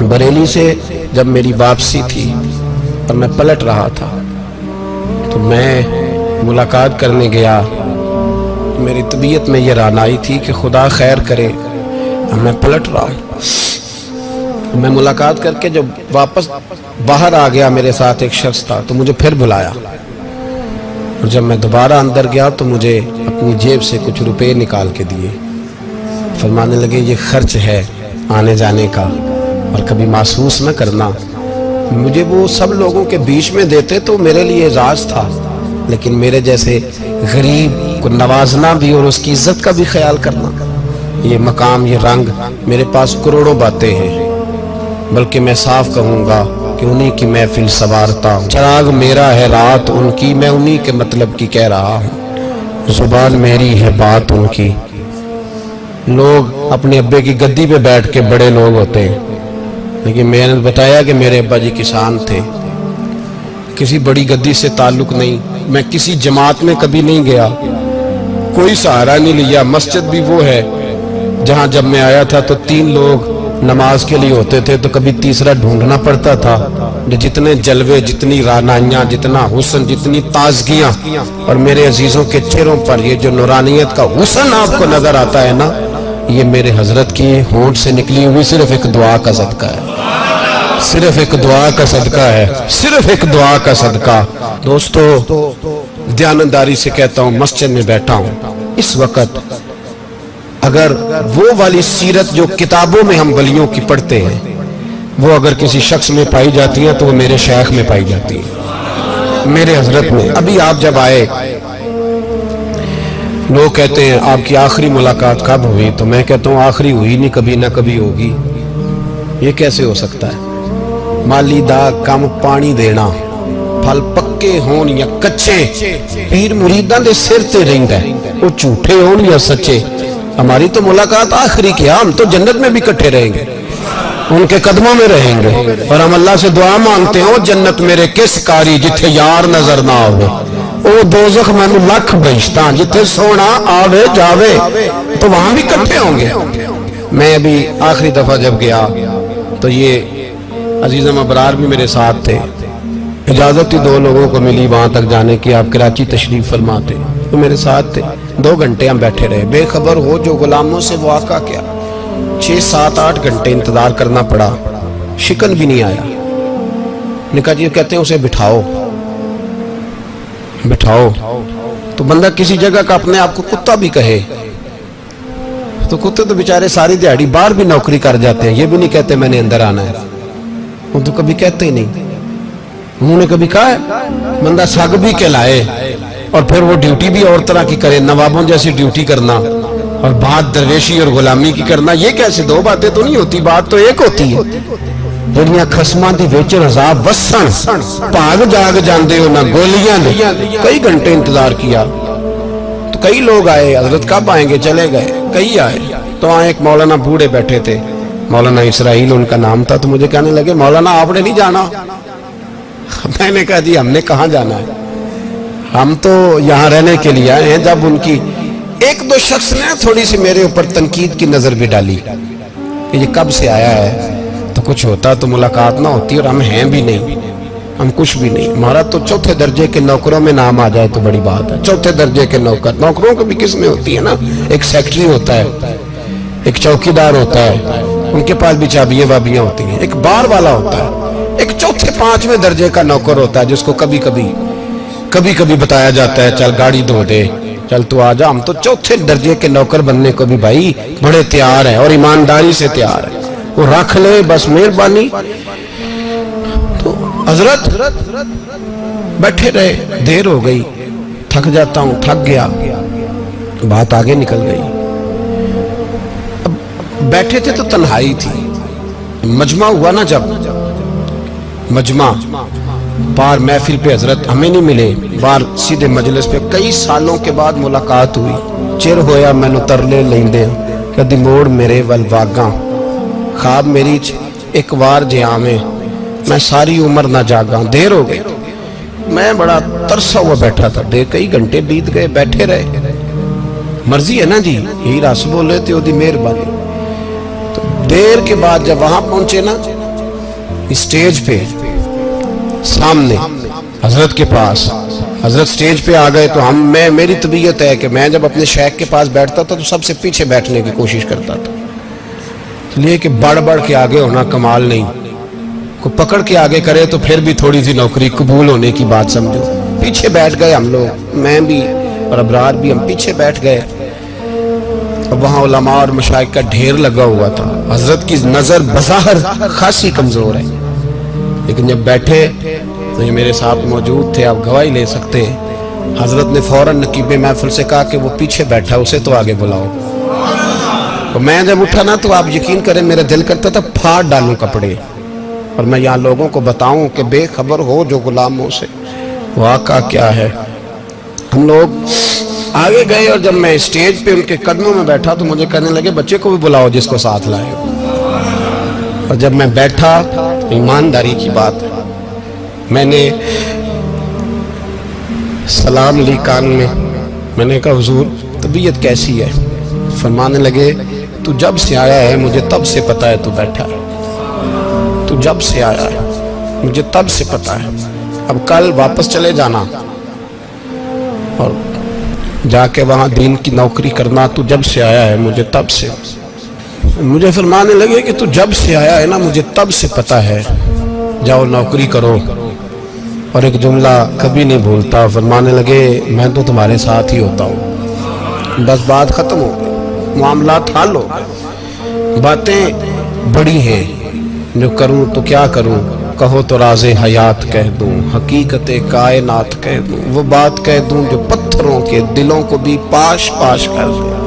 بریلی سے جب میری واپسی تھی اور میں پلٹ رہا تھا تو میں ملاقات کرنے گیا، میری طبیعت میں یہ رانائی تھی کہ خدا خیر کرے، میں پلٹ رہا ہوں۔ میں ملاقات کر کے جب واپس باہر آ گیا، میرے ساتھ ایک شخص تھا تو مجھے پھر بلایا، اور جب میں دوبارہ اندر گیا تو مجھے اپنی جیب سے کچھ روپے نکال کے دیے، فرمانے لگے یہ خرچ ہے آنے جانے کا اور کبھی محسوس نہ کرنا۔ مجھے وہ سب لوگوں کے بیچ میں دیتے تو میرے لیے اعزاز تھا، لیکن میرے جیسے غریب کو نوازنا بھی اور اس کی عزت کا بھی خیال کرنا، یہ مقام، یہ رنگ، میرے پاس کروڑوں باتیں ہیں، بلکہ میں صاف کہوں گا کہ انہی کی محفل سوارتا ہوں۔ چراغ میرا ہے رات ان کی، میں انہی کے مطلب کی کہہ رہا ہوں، زبان میری ہے بات ان کی۔ لوگ اپنے ابے کی گدی پہ بیٹھ کے بڑے لوگ ہوتے ہیں، لیکن میں نے بتایا کہ میرے ابا جی کسان تھے، کسی بڑی گدی سے تعلق نہیں، میں کسی جماعت میں کبھی نہیں گیا، کوئی سہارا نہیں لیا۔ مسجد بھی وہ ہے جہاں جب میں آیا تھا تو 3 لوگ نماز کے لیے ہوتے تھے تو کبھی تیسرا ڈھونڈنا پڑتا تھا۔ جتنے جلوے، جتنی رانائیاں، جتنا حسن، جتنی تازگیاں، اور میرے عزیزوں کے چہروں پر یہ جو نورانیت کا حسن آپ کو نظر آتا ہے نا، یہ میرے حضرت کی ہونٹ سے نکلی ہوئی صرف ایک دعا کا صدقہ ہے، صرف ایک دعا کا صدقہ ہے، صرف ایک دعا کا صدقہ۔ دوستو، دیانتداری سے کہتا ہوں، مسجد میں بیٹھا ہوں اس وقت، اگر وہ والی سیرت جو کتابوں میں ہم ولیوں کی پڑھتے ہیں وہ اگر کسی شخص میں پائی جاتی ہے تو وہ میرے شیخ میں پائی جاتی ہے، میرے حضرت میں۔ ابھی آپ جب آئے، لوگ کہتے ہیں آپ کی آخری ملاقات کب ہوئی، تو میں کہتا ہوں آخری ہوئی نہیں، کبھی نہ کبھی ہوگی۔ یہ کیسے ہو سکتا ہے؟ مالی دا کم پانی دینا، پھل پکے ہون یا کچے، پیر مریداں دے سر تے رہندا ہے، وہ جھوٹے ہون یا سچے۔ ہماری تو ملاقات آخری کیا، ہم تو جنت میں بھی کٹھے رہیں گے، ان کے قدموں میں رہیں گے، اور ہم اللہ سے دعا مانگتے ہیں، جنت میرے کس کاری جتھے یار نظر نہ آوے، او دوزخ میں لکھ بہشتاں جتھے سونا آوے جاوے، تو وہاں بھی کٹھے ہوں گے۔ میں ابھی آخری دفعہ جب گیا تو یہ عزیزم ابرار بھی میرے ساتھ تھے، اجازت ہی 2 لوگوں کو ملی وہاں تک جانے کی، آپ کراچی تشریف فرماتے، تو میرے ساتھ تھے۔ 2 گھنٹے ہم بیٹھے رہے، بے خبر ہو جو غلاموں سے واقعہ کیا، 6 7 8 گھنٹے انتظار کرنا پڑا، شکن بھی نہیں آیا۔ نکاح جی کہتے ہیں اسے بٹھاؤ بٹھاؤ، تو بندہ کسی جگہ کا اپنے آپ کو کتا بھی کہے تو کتے تو بیچارے ساری دیہڑی باہر بھی نوکری کر جاتے ہیں، یہ بھی نہیں کہتے میں نے اندر آنا ہے، وہ تو کبھی کہتے ہی نہیں۔ انہوں نے کبھی کہا ہے بندہ سگ بھی کہلائے اور پھر وہ ڈیوٹی بھی اور طرح کی کرے، نوابوں جیسی ڈیوٹی کرنا اور بات درویشی اور غلامی کی کرنا، یہ کیسے؟ 2 باتیں تو نہیں ہوتی، بات تو ایک ہوتی ہے۔ جڑیاں خسماں دی وچ عذاب وسن، بھاگ جاگ جاندے ہو نہ گولیاں دے۔ کئی گھنٹے انتظار کیا تو کئی لوگ آئے، حضرت کب آئیں گے، چلے گئے، کئی آئے تو آئے ایک مولانا بوڑھے بیٹھے تھے، مولانا اسرائیل ان کا نام تھا، تو مجھے کہنے لگے مولانا آپ نے نہیں جانا؟ میں نے کہا جی ہم نے کہاں جانا ہے، ہم تو یہاں رہنے کے لیے آئے ہیں۔ جب ان کی 1-2 شخص نے تھوڑی سی میرے اوپر تنقید کی نظر بھی ڈالی کہ یہ کب سے آیا ہے، تو کچھ ہوتا تو ملاقات نہ ہوتی، اور ہم ہیں بھی نہیں، ہم کچھ بھی نہیں، ہمارا تو 4تھے درجے کے نوکروں میں نام آ جائے تو بڑی بات ہے۔ 4تھے درجے کے نوکروں کو بھی کس میں ہوتی ہے نا، ایک سیکٹری ہوتا ہے، ایک چوکیدار ہوتا ہے، ان کے پاس بھی چابیاں وابیاں ہوتی ہیں، ایک بار والا ہوتا ہے، ایک 4تھے 5ویں درجے کا نوکر ہوتا ہے جس کو کبھی کبھی بتایا جاتا ہے چل گاڑی دھو دے، چل تو آجا۔ ہم تو 4تھے درجے کے نوکر بننے کو بھی بھائی بڑے تیار ہیں اور ایمانداری سے تیار ہیں، وہ رکھ لے بس مہربانی۔ تو حضرت بیٹھے رہے، دیر ہو گئی، تھک جاتا ہوں، تھک گیا، بات آگے نکل گئی۔ اب بیٹھے تھے تو تنہائی تھی، مجمع ہوا نا، جب مجمع بار محفل پہ حضرت ہمیں نہیں ملے، بار سیدھے مجلس پہ کئی سالوں کے بعد ملاقات ہوئی، چر ہویا میں نو ترلے لیندے کدی موڑ میرے ول واگاں، خواب میری ایک وار جہاں میں ساری عمر نہ جاگاں۔ دیر ہو گئی، میں بڑا ترسا ہوا بیٹھا تھا، کئی گھنٹے بیت گئے، بیٹھے رہے، مرضی ہے نا جی، یہی رس بولے تھے وہ دی مہربانی۔ تو دیر کے بعد جب وہاں پہنچے نا اسٹیج پہ سامنے حضرت کے پاس، حضرت سٹیج پہ آ گئے تو میری طبیعت ہے کہ میں جب اپنے شیخ کے پاس بیٹھتا تھا تو سب سے پیچھے بیٹھنے کی کوشش کرتا تھا، اس لیے کہ بڑھ بڑھ کے آگے ہونا کمال نہیں، کو پکڑ کے آگے کرے تو پھر بھی تھوڑی سی نوکری قبول ہونے کی بات سمجھو۔ پیچھے بیٹھ گئے ہم لوگ، میں بھی اور ابرار بھی، ہم پیچھے بیٹھ گئے۔ وہاں علماء اور مشائخ کا ڈھیر لگا ہوا تھا، حضرت کی نظر بظاہر خاصی کمزور ہے، لیکن جب بیٹھے تو یہ میرے ساتھ موجود تھے، آپ گواہی لے سکتے ہیں، حضرت نے فوراً نقیب محفل سے کہا کہ وہ پیچھے بیٹھا اسے تو آگے بلاؤ۔ اور میں جب اٹھا نا تو آپ یقین کریں میرا دل کرتا تھا پھاڑ ڈالوں کپڑے، اور میں یہاں لوگوں کو بتاؤں کہ بے خبر ہو جو غلاموں سے وہ آقا کیا ہے۔ ہم لوگ آگے گئے اور جب میں اسٹیج پہ ان کے قدموں میں بیٹھا تو مجھے کہنے لگے بچے کو بھی بلاؤ جس کو ساتھ لائے ہو۔ اور جب میں بیٹھا، ایمانداری کی بات ہے، میں نے سلام لی کان میں نے کہا حضور طبیعت کیسی ہے؟ فرمانے لگے تو جب سے آیا ہے مجھے تب سے پتا ہے تو بیٹھا ہے، تو جب سے آیا ہے مجھے تب سے پتا ہے، اب کل واپس چلے جانا اور جا کے وہاں دین کی نوکری کرنا، تو جب سے آیا ہے مجھے تب سے۔ مجھے فرمانے لگے کہ تو جب سے آیا ہے نا مجھے تب سے پتا ہے، جاؤ نوکری کرو۔ اور ایک جملہ کبھی نہیں بھولتا، فرمانے لگے میں تو تمہارے ساتھ ہی ہوتا ہوں، بس بات ختم ہو گئی، معاملات حل ہو گئے۔ باتیں بڑی ہیں، جو کروں تو کیا کروں، کہو تو راز حیات کہہ دوں، حقیقت کائنات کہہ دوں، وہ بات کہہ دوں جو پتھروں کے دلوں کو بھی پاش پاش کر دے۔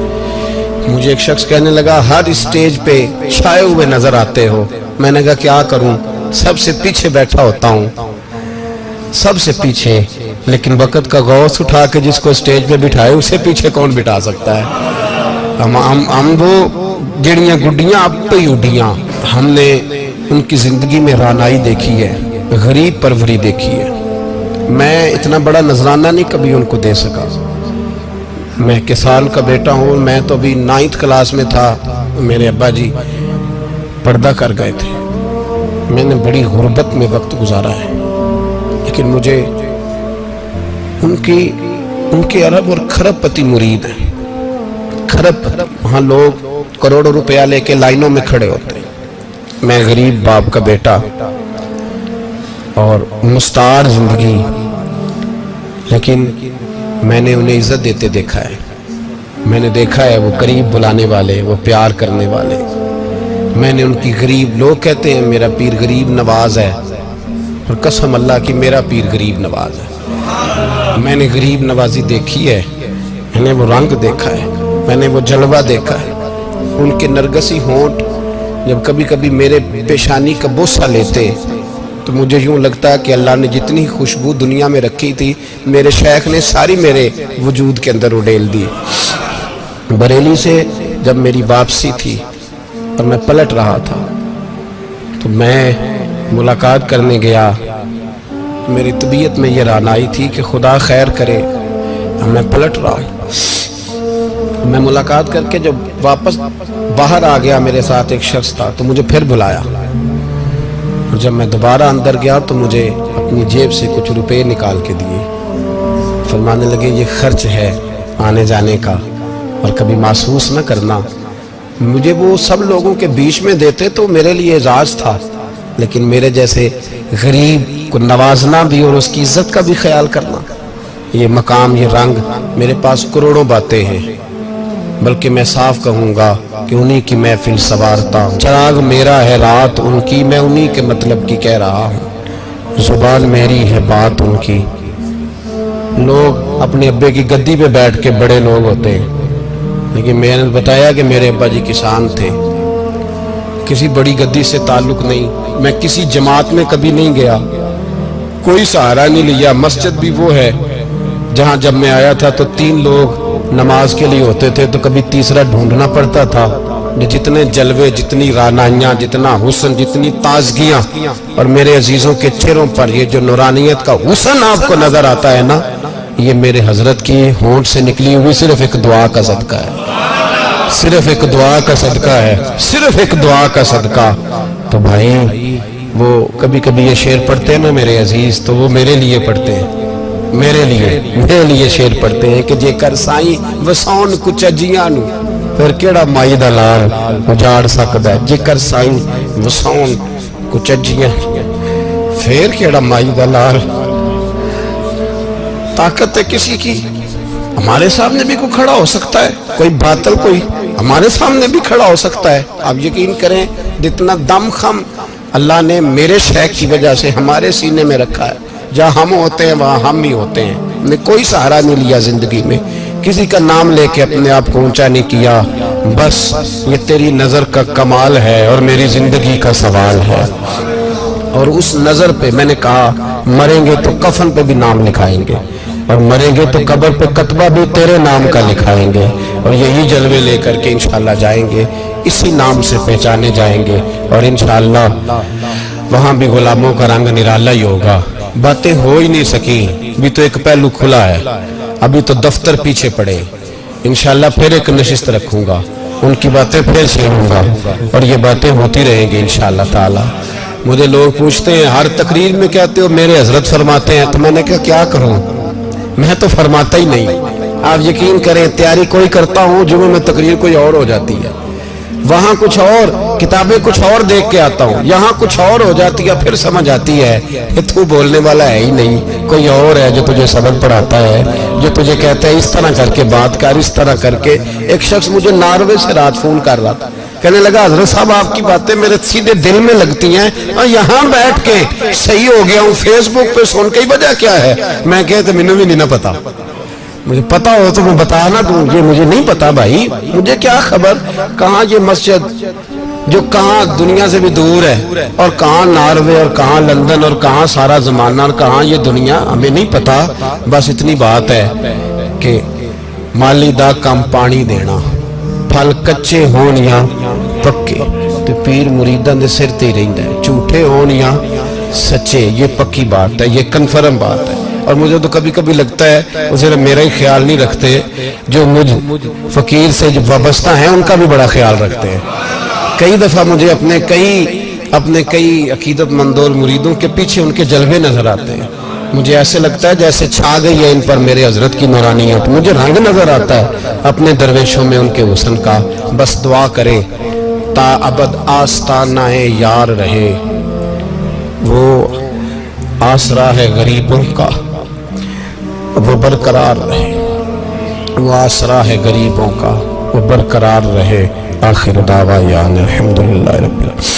مجھے ایک شخص کہنے لگا ہر اسٹیج پہ چھائے ہوئے نظر آتے ہو۔ میں نے کہا کیا کروں، سب سے پیچھے بیٹھا ہوتا ہوں، سب سے پیچھے، لیکن وقت کا غوث اٹھا کے جس کو اسٹیج پہ بٹھائے اسے پیچھے کون بٹھا سکتا ہے؟ ہم وہ گڑیاں گڈیاں اب پہ اڈیاں، ہم نے ان کی زندگی میں رانائی دیکھی ہے، غریب پروری دیکھی ہے۔ میں اتنا بڑا نذرانہ نہیں کبھی ان کو دے سکا، میں کسان کا بیٹا ہوں، میں تو ابھی 9th کلاس میں تھا، میرے ابا جی پردہ کر گئے تھے، میں نے بڑی غربت میں وقت گزارا ہے، لیکن مجھے ان کے ارب اور کھرب پتی مرید ہیں۔ کھرب وہاں لوگ کروڑوں روپیہ لے کے لائنوں میں کھڑے ہوتے ہیں، میں غریب باپ کا بیٹا اور مستعار زندگی، لیکن میں نے انہیں عزت دیتے دیکھا ہے، میں نے دیکھا ہے وہ قریب بلانے والے، وہ پیار کرنے والے، میں نے ان کی غریب، لوگ کہتے ہیں میرا پیر غریب نواز ہے، اور قسم اللہ کی میرا پیر غریب نواز ہے۔ میں نے غریب نوازی دیکھی ہے، میں نے وہ رنگ دیکھا ہے، میں نے وہ جلوہ دیکھا ہے، ان کے نرگسی ہونٹ جب کبھی کبھی میرے پیشانی کا بوسہ لیتے تو مجھے یوں لگتا ہے کہ اللہ نے جتنی خوشبو دنیا میں رکھی تھی میرے شیخ نے ساری میرے وجود کے اندر اڈیل دی۔ بریلی سے جب میری واپسی تھی اور میں پلٹ رہا تھا تو میں ملاقات کرنے گیا، میری طبیعت میں یہ رانائی تھی کہ خدا خیر کرے، میں پلٹ رہا ہوں۔ میں ملاقات کر کے جب واپس باہر آ گیا، میرے ساتھ ایک شخص تھا تو مجھے پھر بلایا، اور جب میں دوبارہ اندر گیا تو مجھے اپنی جیب سے کچھ روپے نکال کے دیے، فرمانے لگے یہ خرچ ہے آنے جانے کا، اور کبھی محسوس نہ کرنا۔ مجھے وہ سب لوگوں کے بیچ میں دیتے تو میرے لیے اعزاز تھا، لیکن میرے جیسے غریب کو نوازنا بھی اور اس کی عزت کا بھی خیال کرنا، یہ مقام، یہ رنگ، میرے پاس کروڑوں باتیں ہیں، بلکہ میں صاف کہوں گا کہ انہی کی محفل سوارتا ہوں، چراغ میرا ہے رات ان کی، میں انہی کے مطلب کی کہہ رہا ہوں، زبان میری ہے بات ان کی۔ لوگ اپنے ابے کی گدی پہ بیٹھ کے بڑے لوگ ہوتے ہیں، لیکن میں نے بتایا کہ میرے ابا جی کسان تھے، کسی بڑی گدی سے تعلق نہیں، میں کسی جماعت میں کبھی نہیں گیا، کوئی سہارا نہیں لیا، مسجد بھی وہ ہے جہاں جب میں آیا تھا تو 3 لوگ نماز کے لیے ہوتے تھے تو کبھی تیسرا ڈھونڈنا پڑتا تھا۔ جتنے جلوے، جتنی رانائیاں، جتنا حسن، جتنی تازگیاں، اور میرے عزیزوں کے چہروں پر یہ جو نورانیت کا حسن آپ کو نظر آتا ہے نا، یہ میرے حضرت کی ہونٹ سے نکلی ہوئی صرف ایک دعا کا صدقہ ہے، صرف ایک دعا کا صدقہ ہے، صرف ایک دعا کا صدقہ۔ تو بھائی وہ کبھی کبھی یہ شعر پڑھتے ہیں نا میرے عزیز، تو وہ میرے لیے پڑھتے ہیں، میرے لیے شعر پڑھتے ہیں کہ جے کر سائیں وسون کچجیاں نو پھر کیڑا مائی دا لال اجاڑ سکدا ہے، جے کر سائیں وسون کچجیاں پھر کیڑا مائی دا لال۔ طاقت ہے کسی کی، ہمارے سامنے بھی کوئی کھڑا ہو سکتا ہے، کوئی باطل کوئی ہمارے سامنے بھی کھڑا ہو سکتا ہے۔ آپ یقین کریں جتنا دم خم اللہ نے میرے شیخ کی وجہ سے ہمارے سینے میں رکھا ہے، جہاں ہم ہوتے ہیں وہاں ہم ہی ہوتے ہیں۔ ہم نے کوئی سہارا نہیں لیا زندگی میں، کسی کا نام لے کے اپنے آپ کو اونچا نہیں کیا، بس یہ تیری نظر کا کمال ہے اور میری زندگی کا سوال ہے۔ اور اس نظر پہ میں نے کہا مریں گے تو کفن پہ بھی نام لکھائیں گے، اور مریں گے تو قبر پہ کتبہ بھی تیرے نام کا لکھائیں گے، اور یہی جلوے لے کر کے انشاءاللہ جائیں گے، اسی نام سے پہچانے جائیں گے، اور انشاءاللہ وہاں بھی غلاموں کا رنگ نرالا ہی ہوگا۔ باتیں ہو ہی نہیں سکیں، بھی تو ایک پہلو کھلا ہے، ابھی تو دفتر پیچھے پڑے، انشاءاللہ پھر ایک نشست رکھوں گا، ان کی باتیں پھر سنوں گا، اور یہ باتیں ہوتی رہیں گی انشاءاللہ تعالی۔ مجھے لوگ پوچھتے ہیں ہر تقریر میں کہتے ہو میرے حضرت فرماتے ہیں، تو میں نے کہا کیا کروں، میں تو فرماتا ہی نہیں۔ آپ یقین کریں تیاری کوئی کرتا ہوں، جمعہ میں تقریر کوئی اور ہو جاتی ہے، وہاں کچھ اور کتابیں کچھ اور دیکھ کے آتا ہوں، یہاں کچھ اور ہو جاتی ہے، پھر سمجھ آتی ہے کہ تو بولنے والا ہے ہی نہیں، کوئی اور ہے جو تجھے سبق پڑھاتا ہے، جو تجھے کہتا ہے اس طرح کر کے بات کر، اس طرح کر کے۔ ایک شخص مجھے ناروے سے رات فون کر رہا تھا، کہنے لگا حضرت صاحب آپ کی باتیں میرے سیدھے دل میں لگتی ہیں، اور یہاں بیٹھ کے صحیح ہو گیا ہوں، فیس بک پہ سن کے وجہ کیا ہے؟ میں کہتا مجھے بھی نہیں پتا، مجھے پتا ہو تو میں بتا نہ دوں، یہ مجھے نہیں پتا بھائی، مجھے کیا خبر کہاں یہ مسجد جو کہاں دنیا سے بھی دور ہے، اور کہاں ناروے اور کہاں لندن اور کہاں سارا زمانہ اور کہاں یہ دنیا، ہمیں نہیں پتا۔ بس اتنی بات ہے کہ مالی دا کم پانی دینا، پھل کچے ہون یا پکے تے پیر مریداں دے سر تے رہندا ہے، جھوٹے ہون یا سچے، یہ پکی بات ہے، یہ کنفرم بات ہے۔ اور مجھے تو کبھی کبھی لگتا ہے وہ صرف میرا ہی خیال نہیں رکھتے، جو مجھ فقیر سے جو وابستہ ہیں ان کا بھی بڑا خیال رکھتے ہیں۔ کئی دفعہ مجھے اپنے کئی عقیدت مندوں مریدوں کے پیچھے ان کے جلوے نظر آتے ہیں، مجھے ایسے لگتا ہے جیسے چھا گئی ہے ان پر میرے حضرت کی نورانیت، مجھے رنگ نظر آتا ہے اپنے درویشوں میں ان کے حسن کا۔ بس دعا کرے تا ابد آستانہ یار رہے، وہ آسرا ہے غریبوں کا، وہ برقرار رہے، وہ آسرا ہے غریبوں کا، وہ برقرار رہے۔ آخر دعویٰ الحمدللہ رب العالمین۔